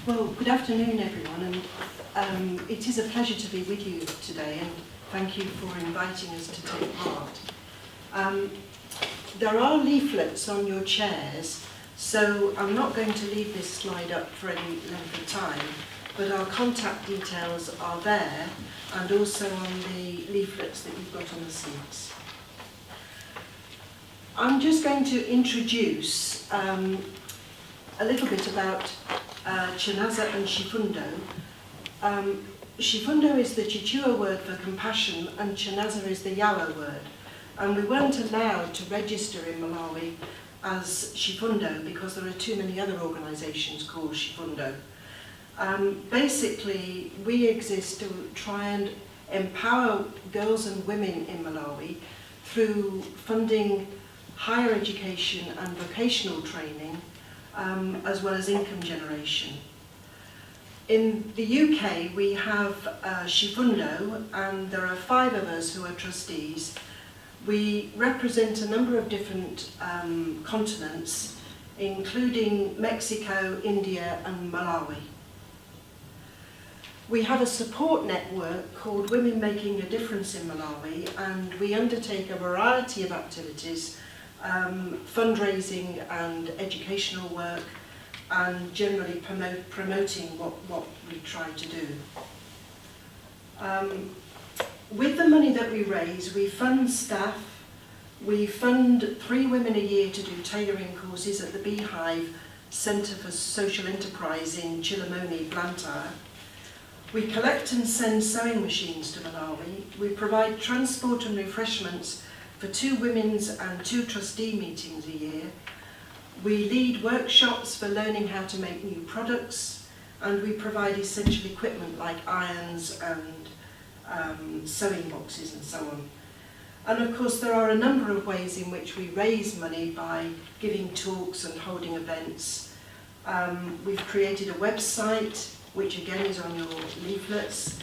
Well, good afternoon, everyone, and it is a pleasure to be with you today, and thank you for inviting us to take part. There are leaflets on your chairs, so I'm not going to leave this slide up for any length of time, but our contact details are there, and also on the leaflets that you've got on the seats. I'm just going to introduce a little bit about Chanasa and Chifundo. Chifundo is the Chichua word for compassion, and Chanasa is the Yawa word. And we weren't allowed to register in Malawi as Chifundo because there are too many other organisations called Chifundo. Basically, we exist to try and empower girls and women in Malawi through funding higher education and vocational training, as well as income generation. In the UK, we have Chifundo, and there are 5 of us who are trustees. We represent a number of different continents, including Mexico, India, and Malawi. We have a support network called Women Making a Difference in Malawi, and we undertake a variety of activities, fundraising and educational work, and generally promoting what we try to do. With the money that we raise, we fund staff. We fund 3 women a year to do tailoring courses at the Beehive Centre for Social Enterprise in Chilamoni, Blantyre. We collect and send sewing machines to Malawi. We provide transport and refreshments for 2 women's and 2 trustee meetings a year. We lead workshops for learning how to make new products, and we provide essential equipment like irons and sewing boxes and so on. And of course there are a number of ways in which we raise money by giving talks and holding events. We've created a website, which again is on your leaflets.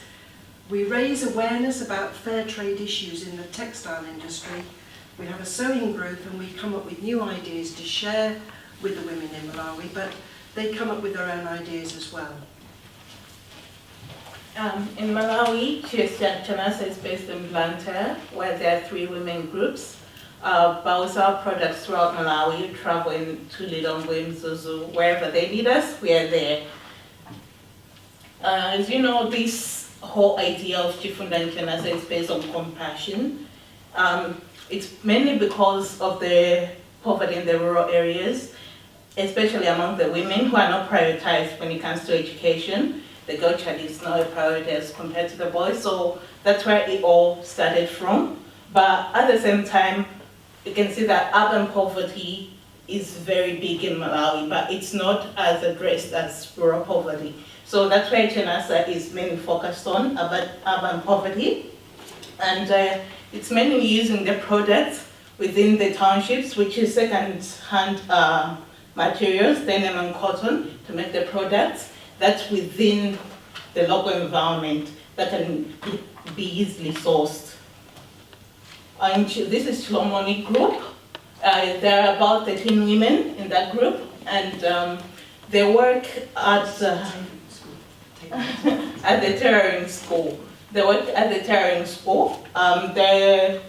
We raise awareness about fair trade issues in the textile industry. We have a sewing group, and we come up with new ideas to share with the women in Malawi, but they come up with their own ideas as well. In Malawi, Chanasa is based in Blantyre, where there are 3 women groups. But we sell products throughout Malawi, traveling to Lilongwe, Mzuzu, wherever they need us, we are there. As you know, this whole idea of Chifundo and Chanasa is based on compassion. It's mainly because of the poverty in the rural areas, especially among the women who are not prioritized when it comes to education. The girl child is not a priority as compared to the boys, so that's where it all started from. But at the same time, you can see that urban poverty is very big in Malawi, but it's not as addressed as rural poverty. So that's where Chanasa is mainly focused on, about urban poverty. And it's mainly using the products within the townships, which is second-hand materials, denim and cotton, to make the products. That's within the local environment that can be easily sourced. This is Chilamoni group. There are about 13 women in that group, and they work at at the tailoring school. They work at the tailoring school. The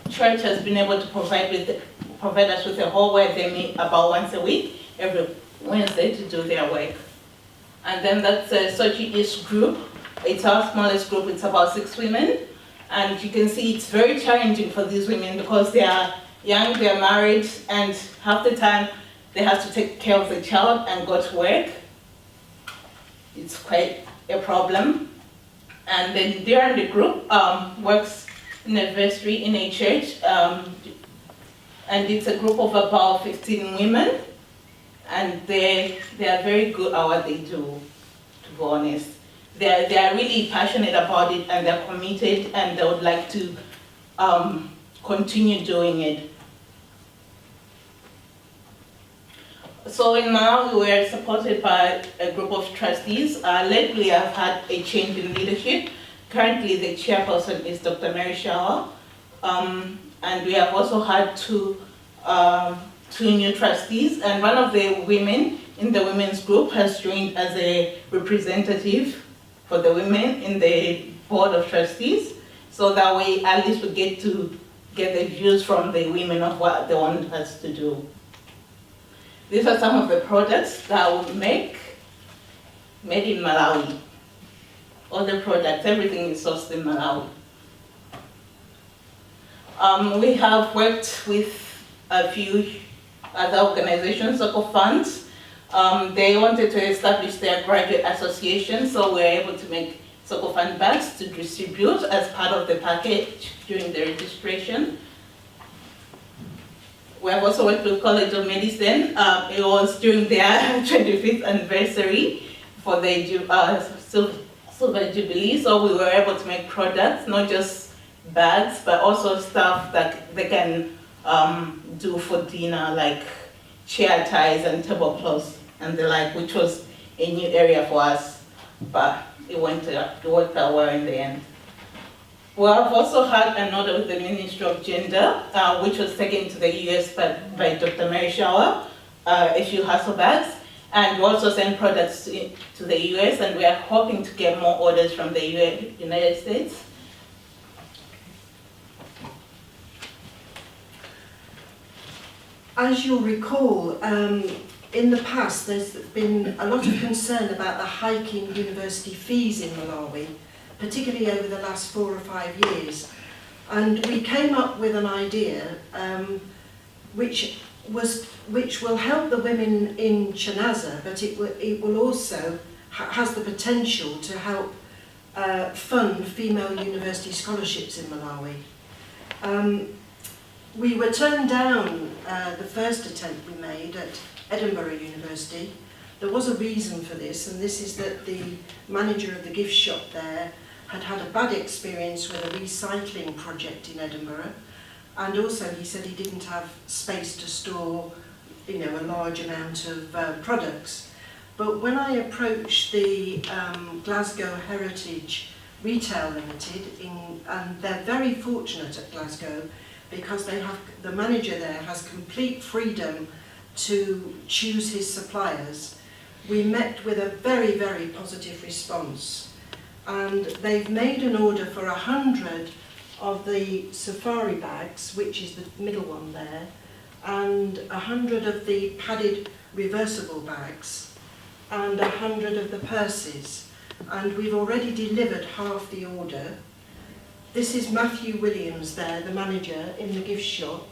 church has been able to provide us with a hall where they meet about once a week, every Wednesday, to do their work. And then that's the Sochi East group. It's our smallest group. It's about 6 women. And you can see it's very challenging for these women because they are young, they are married, and half the time they have to take care of the child and go to work. It's quite a problem. And then there the group works in a vestry in a church, and it's a group of about 15 women, and they are very good at what they do, to be honest. They are really passionate about it, and they're committed, and they would like to continue doing it. So in Malawi, we are supported by a group of trustees. Lately, I've had a change in leadership. Currently, the chairperson is Dr. Mary Shaw, and we have also had two new trustees, and one of the women in the women's group has joined as a representative for the women in the board of trustees, so that way at least we get to get the views from the women of what they want us to do. These are some of the products that we make, made in Malawi. All the products, everything is sourced in Malawi. We have worked with a few other organizations, local funds. They wanted to establish their graduate association, so we were able to make Soko Fund bags to distribute as part of the package during the registration. We have also worked with College of Medicine. It was during their 25th anniversary for the Silver Jubilee, so we were able to make products, not just bags, but also stuff that they can do for dinner, like chair ties and tablecloths and the like, which was a new area for us, but it worked out well in the end. We have also had an order with the Ministry of Gender, which was taken to the US by Dr. Mary Shower, a few hustle bags, and we also sent products to the US, and we are hoping to get more orders from the United States. As you'll recall, in the past there's been a lot of concern about the hiking university fees in Malawi, particularly over the last 4 or 5 years. And we came up with an idea which will help the women in Chanasa, but it will also has the potential to help fund female university scholarships in Malawi. We were turned down the first attempt we made at Edinburgh University. There was a reason for this, and this is that the manager of the gift shop there had had a bad experience with a recycling project in Edinburgh, and also he said he didn't have space to store, a large amount of products. But when I approached the Glasgow Heritage Retail Limited, and they're very fortunate at Glasgow because the manager there has complete freedom to choose his suppliers. We met with a very, very positive response, and they've made an order for 100 of the safari bags, which is the middle one there, and 100 of the padded reversible bags, and 100 of the purses, and we've already delivered half the order. This is Matthew Williams there, the manager in the gift shop,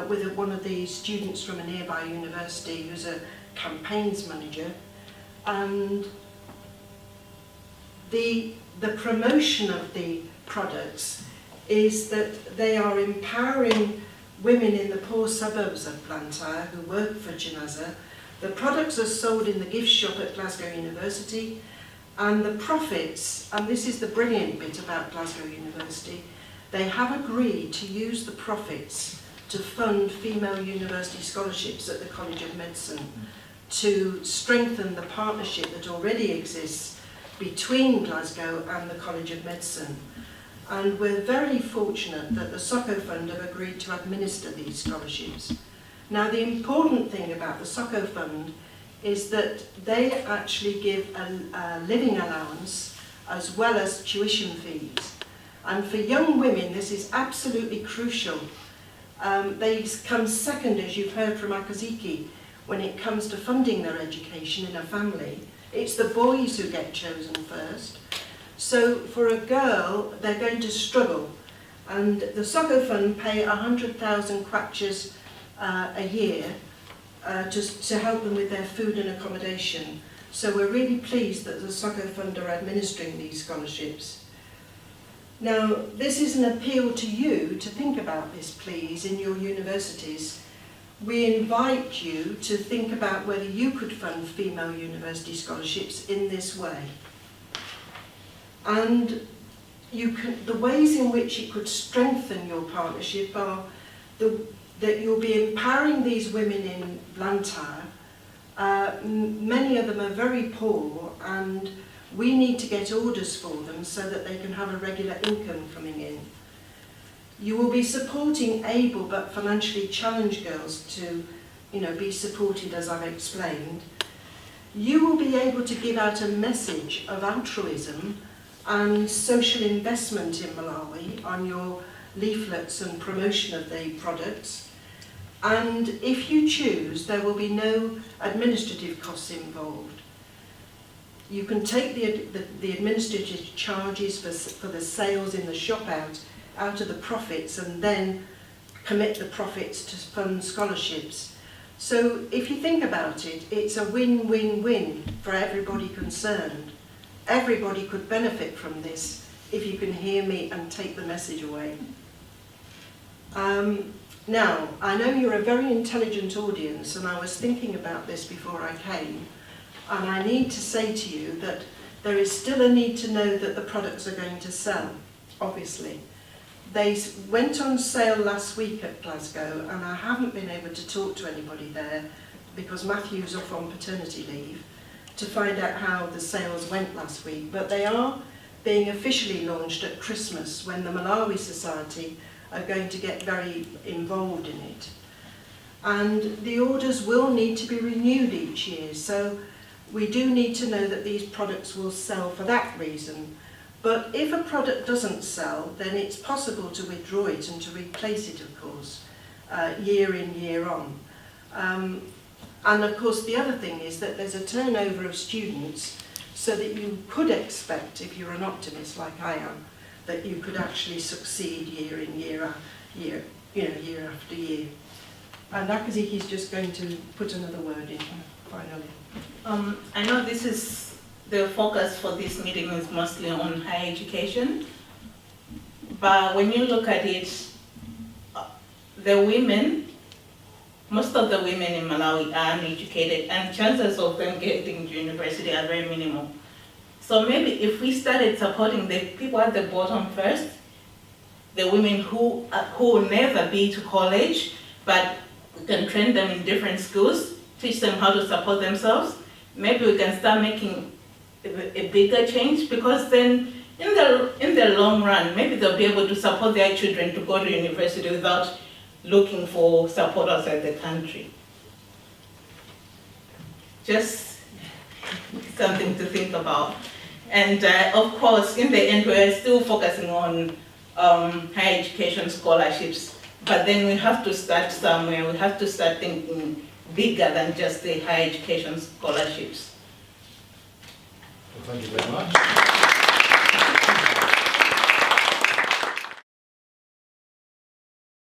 with one of the students from a nearby university who's a campaigns manager. And the promotion of the products is that they are empowering women in the poor suburbs of Blantyre who work for Chanasa. The products are sold in the gift shop at Glasgow University, and the profits, and this is the brilliant bit about Glasgow University, they have agreed to use the profits to fund female university scholarships at the College of Medicine to strengthen the partnership that already exists between Glasgow and the College of Medicine. And we're very fortunate that the Soko Fund have agreed to administer these scholarships. Now, the important thing about the Soko Fund is that they actually give a living allowance as well as tuition fees. And for young women, this is absolutely crucial. They come second, as you've heard from Akuzike, when it comes to funding their education in a family. It's the boys who get chosen first. So for a girl, they're going to struggle. And the Soko Fund pay 100,000 kwachas a year to help them with their food and accommodation. So we're really pleased that the Soko Fund are administering these scholarships. Now, this is an appeal to you to think about this, please, in your universities. We invite you to think about whether you could fund female university scholarships in this way. And the ways in which it could strengthen your partnership are that you'll be empowering these women in Blantyre. Many of them are very poor, and we need to get orders for them so that they can have a regular income coming in. You will be supporting able but financially challenged girls to be supported as I've explained, you will be able to give out a message of altruism and social investment in Malawi on your leaflets and promotion of the products. And if you choose, there will be no administrative costs involved. You can take the administrative charges for the sales in the shop out of the profits, and then commit the profits to fund scholarships. So if you think about it, it's a win-win-win for everybody concerned. Everybody could benefit from this if you can hear me and take the message away. Now, I know you're a very intelligent audience, and I was thinking about this before I came, and I need to say to you that there is still a need to know that the products are going to sell, obviously. They went on sale last week at Glasgow, and I haven't been able to talk to anybody there because Matthew's off on paternity leave to find out how the sales went last week. But they are being officially launched at Christmas, when the Malawi Society are going to get very involved in it. And the orders will need to be renewed each year, so we do need to know that these products will sell for that reason. But if a product doesn't sell, then it's possible to withdraw it and to replace it, of course, year in, year on. And of course, the other thing is that there's a turnover of students, so that you could expect, if you're an optimist like I am, that you could actually succeed year in, year after year. And Akuzike is just going to put another word in, finally. I know this is the focus for this meeting is mostly on higher education, but when you look at it, the women, most of the women in Malawi are uneducated, and chances of them getting to university are very minimal. So maybe if we started supporting the people at the bottom first, the women who will never be to college, but we can train them in different schools, teach them how to support themselves, maybe we can start making a bigger change, because then in the long run, maybe they'll be able to support their children to go to university without looking for support outside the country. Just something to think about. And of course, in the end, we're still focusing on higher education scholarships, but then we have to start somewhere. We have to start thinking bigger than just the higher education scholarships. Well, thank you very much.